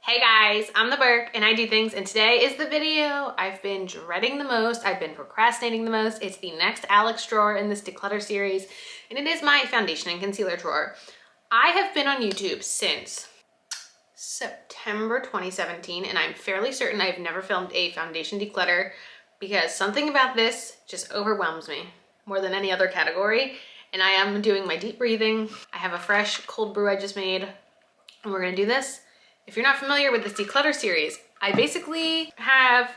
Hey guys, I'm the Burke and I do things, and today is the video I've been dreading the most. I've been procrastinating the most. It's the next Alex drawer in this declutter series, and it is my foundation and concealer drawer. I have been on YouTube since September 2017, and I'm fairly certain I've never filmed a foundation declutter because something about this just overwhelms me more than any other category. And I am doing my deep breathing. I have a fresh cold brew I just made, and we're gonna do this. If you're not familiar with this declutter series, I basically have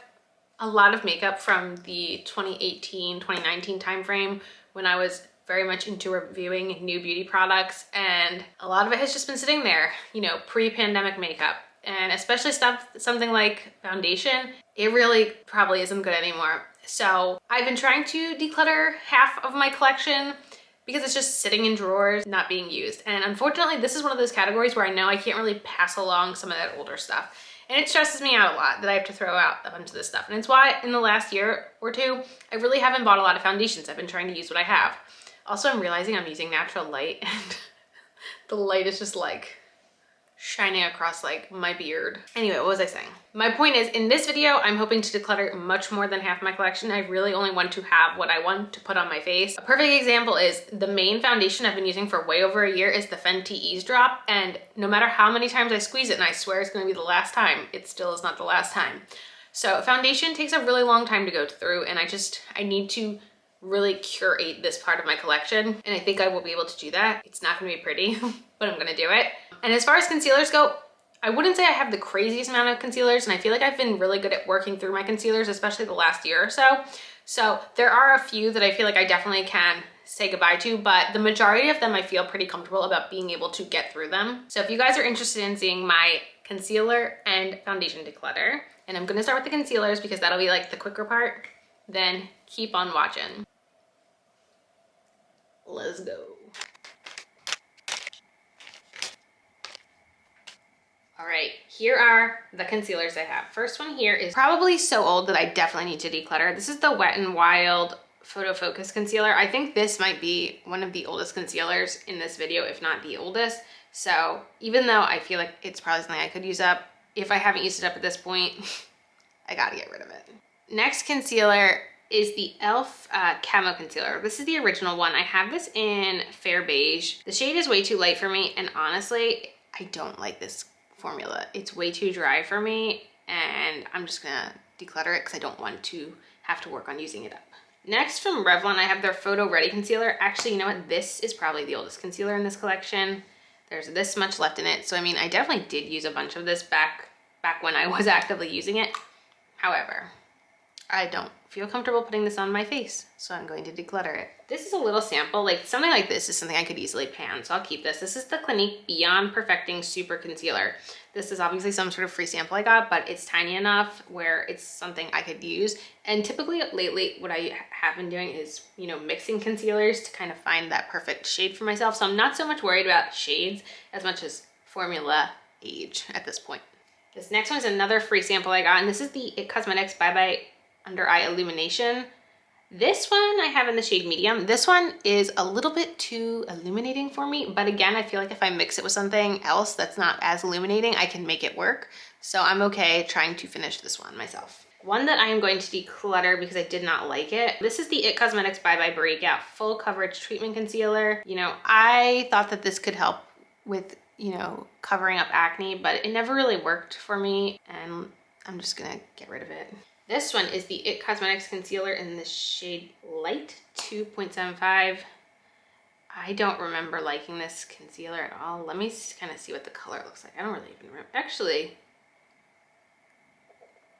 a lot of makeup from the 2018, 2019 timeframe when I was very much into reviewing new beauty products, and a lot of it has just been sitting there, you know, pre-pandemic makeup. And especially something like foundation, it really probably isn't good anymore. So I've been trying to declutter half of my collection because it's just sitting in drawers, not being used. And unfortunately, this is one of those categories where I know I can't really pass along some of that older stuff. And it stresses me out a lot that I have to throw out a bunch of this stuff. And it's why in the last year or two, I really haven't bought a lot of foundations. I've been trying to use what I have. Also, I'm realizing I'm using natural light and the light is just like shining across like my beard. Anyway, what was I saying? My point is, in this video, I'm hoping to declutter much more than half my collection. I really only want to have what I want to put on my face. A perfect example is the main foundation I've been using for way over a year is the Fenty Ease Drop. And no matter how many times I squeeze it, and I swear it's gonna be the last time, it still is not the last time. So foundation takes a really long time to go through, and I need to really curate this part of my collection. And I think I will be able to do that. It's not gonna be pretty, but I'm gonna do it. And as far as concealers go, I wouldn't say I have the craziest amount of concealers, and I feel like I've been really good at working through my concealers, especially the last year or so. So there are a few that I feel like I definitely can say goodbye to, but the majority of them I feel pretty comfortable about being able to get through them. So if you guys are interested in seeing my concealer and foundation declutter, and I'm gonna start with the concealers because that'll be like the quicker part, then keep on watching. Let's go. All right, here are the concealers I have. First one here is probably so old that I definitely need to declutter. This is the Wet n Wild Photo Focus Concealer. I think this might be one of the oldest concealers in this video, if not the oldest. So even though I feel like it's probably something I could use up, if I haven't used it up at this point, I gotta get rid of it. Next concealer is the e.l.f. Camo Concealer. This is the original one. I have this in Fair Beige. The shade is way too light for me, and honestly, I don't like this formula. It's way too dry for me, and I'm just gonna declutter it because I don't want to have to work on using it up. Next, from Revlon, I have their Photo Ready Concealer. Actually, you know what? This is probably the oldest concealer in this collection. There's this much left in it. So, I mean, I definitely did use a bunch of this back when I was actively using it. However, I don't feel comfortable putting this on my face, so I'm going to declutter it. This is a little sample. Like, something like this is something I could easily pan, so I'll keep this. This is the Clinique Beyond Perfecting Super Concealer. This is obviously some sort of free sample I got, but it's tiny enough where it's something I could use. And typically lately, what I have been doing is, you know, mixing concealers to kind of find that perfect shade for myself. So I'm not so much worried about shades as much as formula age at this point. This next one is another free sample I got, and this is the IT Cosmetics Bye Bye Under Eye Illumination. This one I have in the shade medium. This one is a little bit too illuminating for me, but again, I feel like if I mix it with something else that's not as illuminating, I can make it work. So I'm okay trying to finish this one myself. One that I am going to declutter because I did not like it. This is the IT Cosmetics Bye Bye Breakout Full Coverage Treatment Concealer. You know, I thought that this could help with, you know, covering up acne, but it never really worked for me, and I'm just gonna get rid of it. This one is the IT Cosmetics Concealer in the shade Light 2.75. I don't remember liking this concealer at all. Let me kind of see what the color looks like. I don't really even remember. Actually,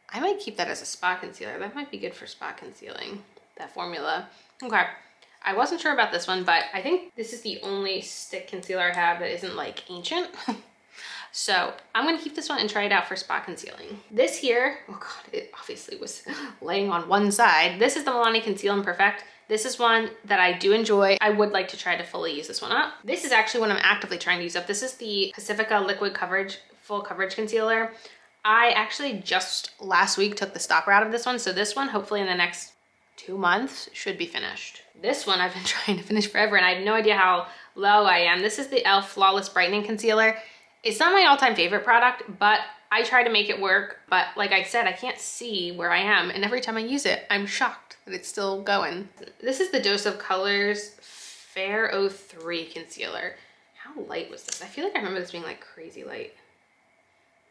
I might keep that as a spot concealer. That might be good for spot concealing, that formula. Okay, I wasn't sure about this one, but I think this is the only stick concealer I have that isn't like ancient. So I'm gonna keep this one and try it out for spot concealing. This here, oh God, it obviously was laying on one side. This is the Milani Conceal and Perfect. This is one that I do enjoy. I would like to try to fully use this one up. This is actually one I'm actively trying to use up. This is the Pacifica Liquid Coverage Full Coverage Concealer. I actually just last week took the stopper out of this one. So this one, hopefully in the next 2 months, should be finished. This one I've been trying to finish forever, and I have no idea how low I am. This is the e.l.f. Flawless Brightening Concealer. It's not my all-time favorite product, but I try to make it work, but like I said, I can't see where I am. And every time I use it, I'm shocked that it's still going. This is the Dose of Colors Fair 03 concealer. How light was this? I feel like I remember this being like crazy light.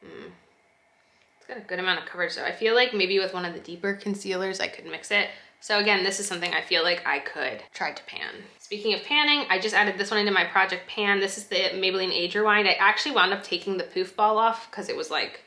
It's got a good amount of coverage though. I feel like maybe with one of the deeper concealers, I could mix it. So again, this is something I feel like I could try to pan. Speaking of panning, I just added this one into my project pan. This is the Maybelline Age Rewind. I actually wound up taking the poof ball off because it was like,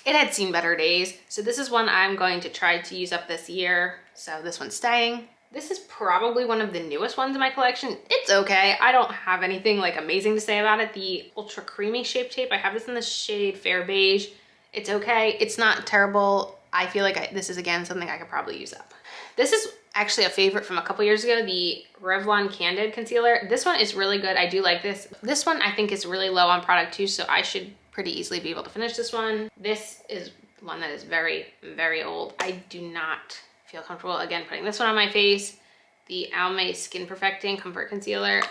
it had seen better days. So this is one I'm going to try to use up this year. So this one's staying. This is probably one of the newest ones in my collection. It's okay. I don't have anything like amazing to say about it. The Ultra Creamy Shape Tape. I have this in the shade Fair Beige. It's okay. It's not terrible. I feel like this is again something I could probably use up. This is actually a favorite from a couple years ago, the Revlon Candid Concealer. This one is really good. I do like this. This one I think is really low on product too, so I should pretty easily be able to finish this one. This is one that is very, very old. I do not feel comfortable, again, putting this one on my face. The Almay Skin Perfecting Comfort Concealer.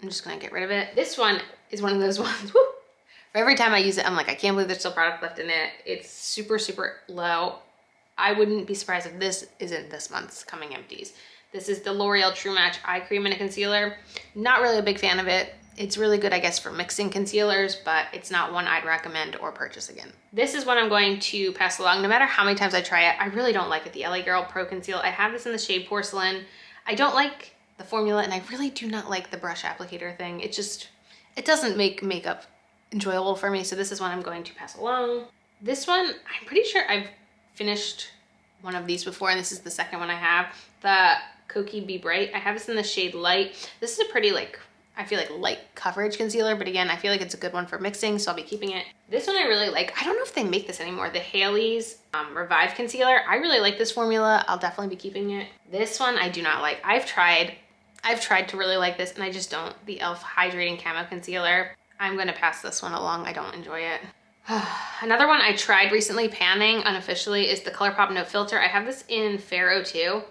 I'm just gonna get rid of it. This one is one of those ones, woo! Every time I use it, I'm like, I can't believe there's still product left in it. It's super, super low. I wouldn't be surprised if this isn't this month's coming empties. This is the L'Oreal True Match Eye Cream and a Concealer. Not really a big fan of it. It's really good, I guess, for mixing concealers, but it's not one I'd recommend or purchase again. This is one I'm going to pass along no matter how many times I try it. I really don't like it, the LA Girl Pro Conceal. I have this in the shade Porcelain. I don't like the formula, and I really do not like the brush applicator thing. It doesn't make makeup enjoyable for me, so this is one I'm going to pass along. This one, I'm pretty sure I've finished one of these before, and this is the second one I have. The Kokie Be Bright. I have this in the shade Light. This is a pretty, like, I feel like light coverage concealer, but again, I feel like it's a good one for mixing, so I'll be keeping it. This one I really like. I don't know if they make this anymore. The Haley's Revive Concealer. I really like this formula. I'll definitely be keeping it. This one I do not like. I've tried to really like this, and I just don't. The e.l.f. Hydrating Camo Concealer. I'm gonna pass this one along. I don't enjoy it. Another one I tried recently panning unofficially is the ColourPop No Filter. I have this in Fair 02.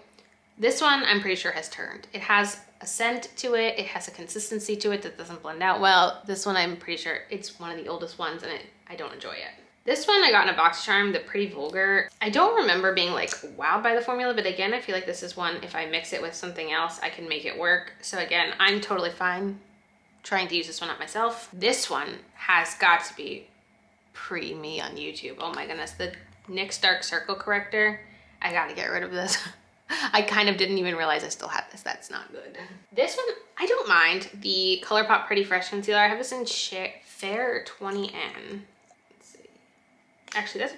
This one I'm pretty sure has turned. It has a scent to it. It has a consistency to it that doesn't blend out well. This one I'm pretty sure it's one of the oldest ones, and I don't enjoy it. This one I got in a BoxyCharm, the Pretty Vulgar. I don't remember being like wowed by the formula, but again, I feel like this is one, if I mix it with something else, I can make it work. So again, I'm totally fine trying to use this one up myself. This one has got to be pre-me on YouTube. Oh my goodness, the NYX Dark Circle Corrector. I gotta get rid of this. I kind of didn't even realize I still had this. That's not good. This one, I don't mind. The ColourPop Pretty Fresh Concealer. I have this in Fair 20N. Let's see. Actually,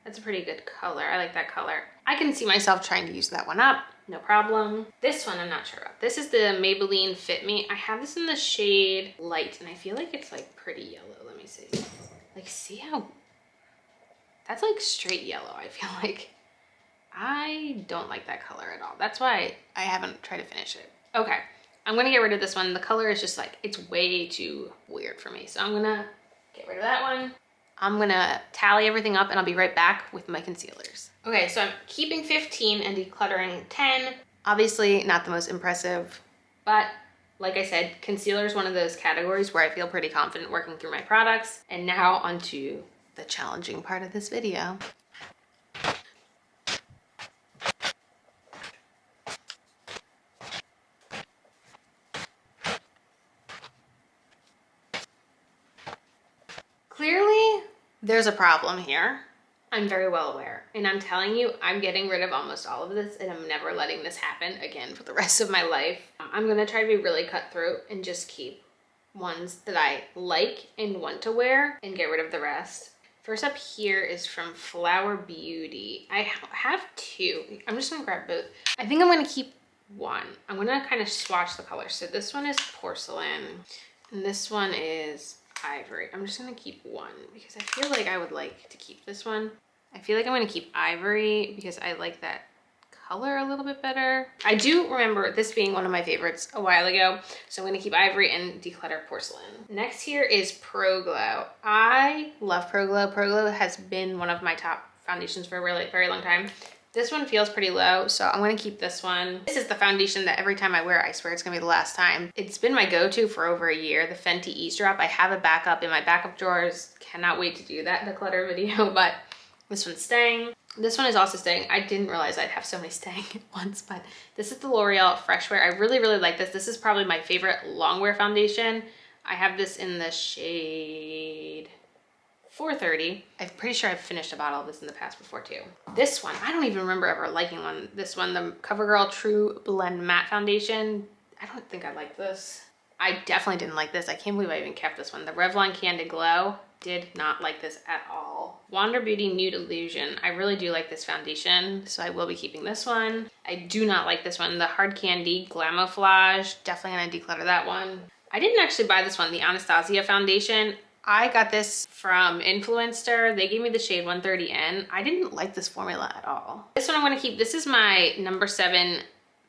that's a pretty good color. I like that color. I can see myself trying to use that one up. No problem. This one I'm not sure about. This is the Maybelline Fit Me. I have this in the shade Light, and I feel like it's like pretty yellow. Let me see. Like, see how, that's like straight yellow, I feel like. I don't like that color at all. That's why I haven't tried to finish it. Okay, I'm gonna get rid of this one. The color is just like, it's way too weird for me. So I'm gonna get rid of that one. I'm gonna tally everything up and I'll be right back with my concealers. Okay, so I'm keeping 15 and decluttering 10. Obviously not the most impressive, but like I said, concealer is one of those categories where I feel pretty confident working through my products. And now onto the challenging part of this video. Clearly, there's a problem here. I'm very well aware, and I'm telling you, I'm getting rid of almost all of this, and I'm never letting this happen again for the rest of my life. I'm gonna try to be really cutthroat and just keep ones that I like and want to wear and get rid of the rest. First up here is from Flower Beauty. I have two. I'm just gonna grab both. I think I'm gonna keep one. I'm gonna kind of swatch the colors. So this one is Porcelain, and this one is Ivory. I'm just gonna keep one because I feel like I would like to keep this one. I feel like I'm gonna keep Ivory because I like that color a little bit better. I do remember this being one of my favorites a while ago, so I'm gonna keep Ivory and declutter Porcelain. Next here is Pro Glow. I love Pro Glow. Pro Glow has been one of my top foundations for a really very long time. This one feels pretty low, so I'm gonna keep this one. This is the foundation that every time I wear, I swear it's gonna be the last time. It's been my go-to for over a year, the Fenty Eavesdrop. I have a backup in my backup drawers. Cannot wait to do that declutter video, but this one's staying. This one is also staying. I didn't realize I'd have so many staying at once, but this is the L'Oreal Fresh Wear. I really, really like this. This is probably my favorite long wear foundation. I have this in the shade 430. I'm pretty sure I've finished a bottle of this in the past before too. This one, I don't even remember ever liking one. This one, the CoverGirl True Blend Matte Foundation. I don't think I like this. I definitely didn't like this. I can't believe I even kept this one. The Revlon Candid Glow. Did not like this at all. Wander Beauty Nude Illusion. I really do like this foundation, so I will be keeping this one. I do not like this one. The Hard Candy Glamouflage. Definitely gonna declutter that one. I didn't actually buy this one, the Anastasia foundation. I got this from Influencer. They gave me the shade 130N. I didn't like this formula at all. This one I'm gonna keep. This is my number 7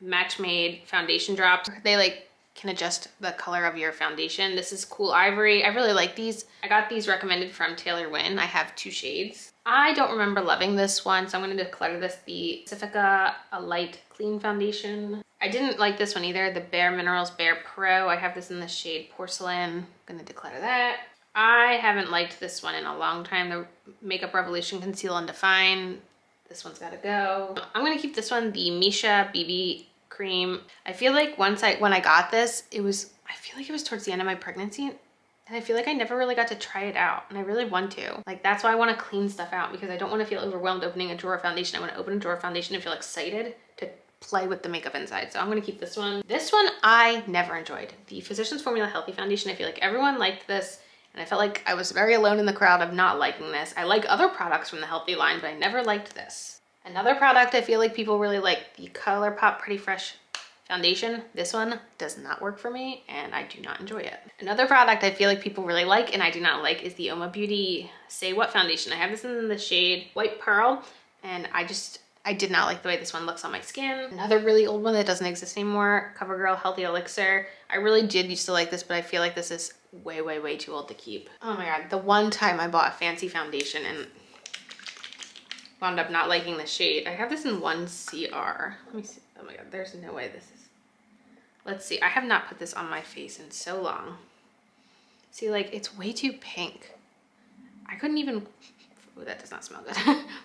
Match Made foundation drops. They like can adjust the color of your foundation. This is Cool Ivory. I really like these. I got these recommended from Taylor Wynn. I have 2 shades. I don't remember loving this one, so I'm gonna declutter this. The Pacifica A Light Clean Foundation. I didn't like this one either. The Bare Minerals Bare Pro. I have this in the shade Porcelain. I'm gonna declutter that. I haven't liked this one in a long time. The Makeup Revolution Conceal and Define. This one's gotta go. I'm gonna keep this one, the Misha BB Cream. I feel like when I got this, I feel like it was towards the end of my pregnancy, and I feel like I never really got to try it out, and I really want to. Like, that's why I want to clean stuff out, because I don't want to feel overwhelmed opening a drawer foundation. I want to open a drawer foundation and feel excited to play with the makeup inside. So I'm going to keep this one. This one I never enjoyed. The Physicians Formula Healthy Foundation. I feel like everyone liked this, and I felt like I was very alone in the crowd of not liking this. I like other products from the Healthy line, but I never liked this. Another product I feel like people really like, the ColourPop Pretty Fresh foundation. This one does not work for me, and I do not enjoy it. Another product I feel like people really like and I do not like is the Oma Beauty Say What foundation. I have this in the shade White Pearl, and I did not like the way this one looks on my skin. Another really old one that doesn't exist anymore, CoverGirl Healthy Elixir. I really did used to like this, but I feel like this is way, way, way too old to keep. Oh my god, the one time I bought a fancy foundation and wound up not liking the shade. I have this in 1CR. Let me see. Oh my god, there's no way this is. Let's see. I have not put this on my face in so long. See, like, it's way too pink. I couldn't even. Ooh, that does not smell good.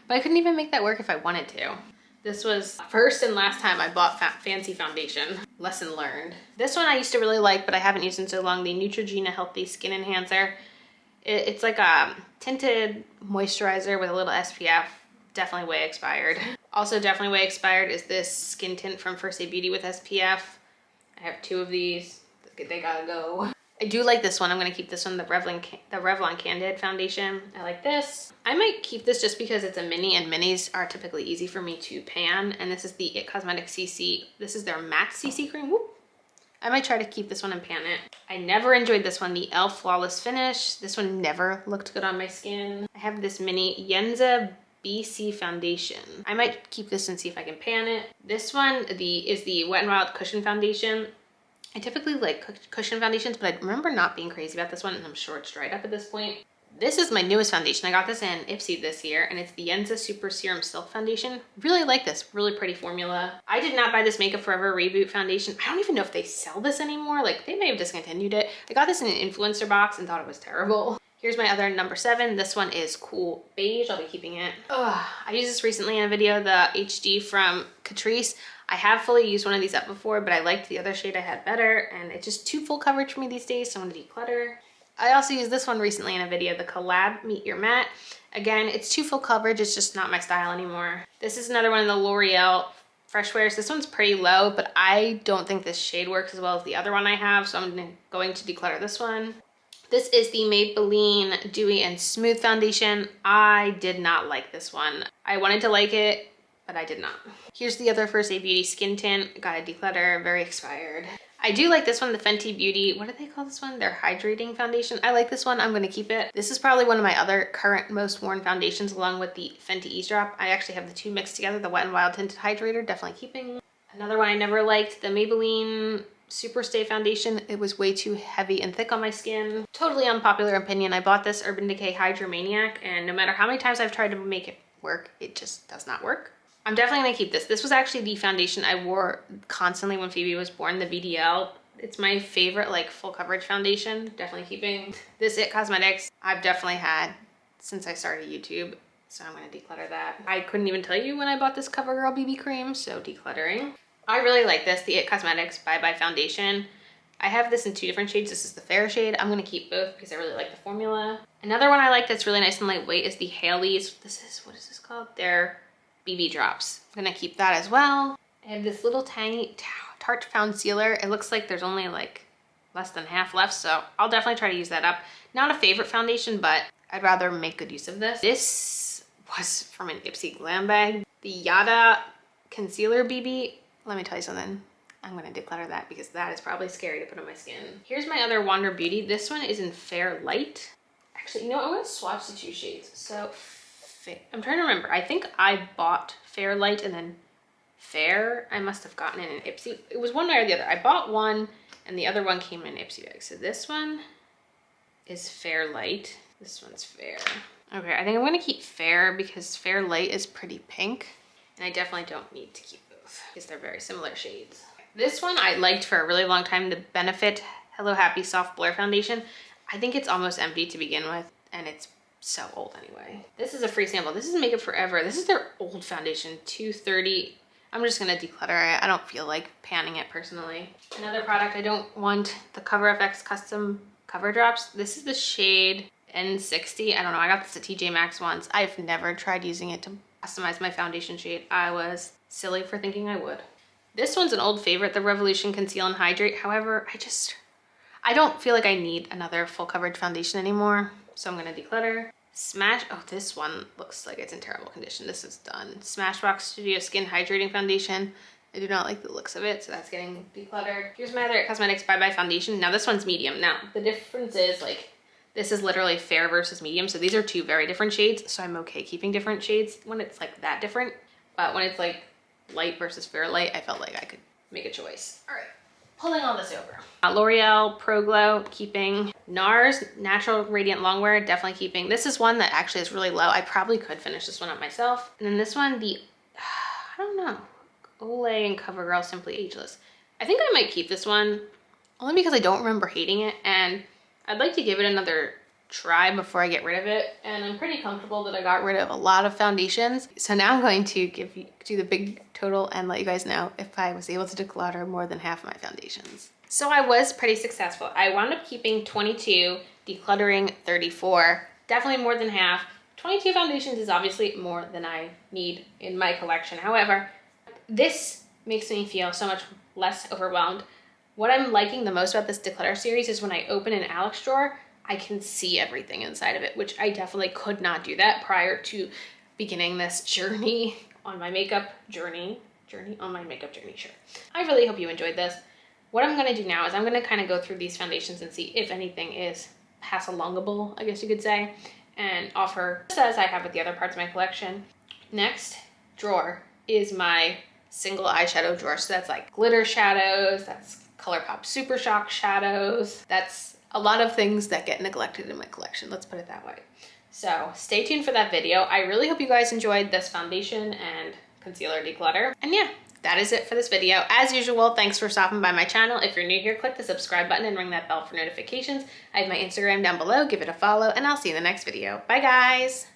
But I couldn't even make that work if I wanted to. This was first and last time I bought fancy foundation. Lesson learned. This one I used to really like, but I haven't used in so long. The Neutrogena Healthy Skin Enhancer. It's like a tinted moisturizer with a little SPF. Definitely way expired. Also definitely way expired is this skin tint from First Aid Beauty with SPF. I have 2 of these. They gotta go. I do like this one. I'm gonna keep this one, the Revlon Candid foundation. I like this. I might keep this just because it's a mini, and minis are typically easy for me to pan. And this is the It Cosmetics CC. This is their matte CC cream. Whoop. I might try to keep this one and pan it. I never enjoyed this one, the e.l.f. Flawless Finish. This one never looked good on my skin. I have this mini Yenza BC foundation. I might keep this and see if I can pan it. This one is the Wet n Wild Cushion Foundation. I typically like cushion foundations, but I remember not being crazy about this one, and I'm sure it's dried up at this point. This is my newest foundation. I got this in Ipsy this year, and it's the Yenza Super Serum Silk Foundation. Really like this, really pretty formula. I did not buy this Makeup Forever Reboot foundation. I don't even know if they sell this anymore. Like, they may have discontinued it. I got this in an influencer box and thought it was terrible. Here's my other number 7. This one is Cool Beige. I'll be keeping it. I used this recently in a video, the HD from Catrice. I have fully used one of these up before, but I liked the other shade I had better, and it's just too full coverage for me these days, so I'm gonna declutter. I also used this one recently in a video, the Collab Meet Your Matte. Again, it's too full coverage, it's just not my style anymore. This is another one of the L'Oreal Fresh Wears. This one's pretty low, but I don't think this shade works as well as the other one I have, so I'm going to declutter this one. This is the Maybelline Dewy and Smooth Foundation. I did not like this one. I wanted to like it, but I did not. Here's the other First Aid Beauty Skin Tint. Got a declutter, very expired. I do like this one, the Fenty Beauty, what do they call this one? Their Hydrating Foundation. I like this one, I'm gonna keep it. This is probably one of my other current most worn foundations along with the Fenty Eavesdrop. I actually have the 2 mixed together, the Wet n Wild Tinted Hydrator, definitely keeping. Another one I never liked, the Maybelline Super Stay Foundation. It was way too heavy and thick on my skin. Totally unpopular opinion. I bought this Urban Decay Hydromaniac, and no matter how many times I've tried to make it work, it just does not work. I'm definitely gonna keep this. This was actually the foundation I wore constantly when Phoebe was born, the VDL. It's my favorite like full coverage foundation. Definitely keeping. This It Cosmetics I've definitely had since I started YouTube. So I'm gonna declutter that. I couldn't even tell you when I bought this CoverGirl BB cream, so decluttering. I really like this, the It Cosmetics Bye Bye Foundation. I have this in 2 different shades. This is the fair shade. I'm gonna keep both because I really like the formula. Another one I like that's really nice and lightweight is the Haley's. What is this called? They're BB drops. I'm gonna keep that as well. I have this little tiny Tarte Concealer. It looks like there's only like less than half left, so I'll definitely try to use that up. Not a favorite foundation, but I'd rather make good use of this. This was from an Ipsy Glam bag. The Yada Concealer BB. Let me tell you something. I'm gonna declutter that because that is probably scary to put on my skin. Here's my other Wander Beauty. This one is in Fair Light. Actually, you know what? I'm gonna swatch the 2 shades. So, I'm trying to remember. I think I bought Fair Light and then Fair. I must have gotten it in an Ipsy. It was one way or the other. I bought one and the other one came in an Ipsy bag. So this one is Fair Light. This one's Fair. Okay, I think I'm gonna keep Fair because Fair Light is pretty pink. And I definitely don't need to keep both because they're very similar shades. This one I liked for a really long time, the Benefit Hello Happy Soft Blur Foundation. I think it's almost empty to begin with, and it's so old anyway. This is a free sample. This is Makeup Forever. This is their old foundation, 230. I'm just gonna declutter it. I don't feel like panning it personally. Another product I don't want, the CoverFX Custom Cover Drops. This is the shade N60. I don't know, I got this at TJ Maxx once. I've never tried using it to customize my foundation shade. I was silly for thinking I would. This one's an old favorite, the Revolution Conceal and Hydrate. However, I don't feel like I need another full coverage foundation anymore. So I'm gonna declutter. Oh, this one looks like it's in terrible condition. This is done. Smashbox Studio Skin Hydrating Foundation. I do not like the looks of it, so that's getting decluttered. Here's my other It Cosmetics Bye Bye Foundation. Now this one's medium. Now the difference is like, this is literally fair versus medium. So these are 2 very different shades. So I'm okay keeping different shades when it's like that different. But when it's like light versus fair light, I felt like I could make a choice. All right, pulling all this over. L'Oreal Pro Glow, keeping. NARS Natural Radiant Longwear, definitely keeping. This is one that actually is really low. I probably could finish this one up myself. And then this one, I don't know, Olay and CoverGirl Simply Ageless. I think I might keep this one only because I don't remember hating it, and I'd like to give it another try before I get rid of it. And I'm pretty comfortable that I got rid of a lot of foundations. So now I'm going to do the big total and let you guys know if I was able to declutter more than half of my foundations. So I was pretty successful. I wound up keeping 22, decluttering 34, definitely more than half. 22 foundations is obviously more than I need in my collection. However, this makes me feel so much less overwhelmed. What I'm liking the most about this declutter series is when I open an Alex drawer, I can see everything inside of it, which I definitely could not do that prior to beginning this journey on my makeup journey. Sure. I really hope you enjoyed this. What I'm gonna do now is I'm gonna kind of go through these foundations and see if anything is pass-alongable, I guess you could say, and offer, just as I have with the other parts of my collection. Next drawer is my single eyeshadow drawer. So that's like glitter shadows, that's ColourPop Super Shock shadows. That's a lot of things that get neglected in my collection, let's put it that way. So stay tuned for that video. I really hope you guys enjoyed this foundation and concealer declutter. And yeah, that is it for this video. As usual, thanks for stopping by my channel. If you're new here, click the subscribe button and ring that bell for notifications. I have my Instagram down below. Give it a follow, and I'll see you in the next video. Bye, guys.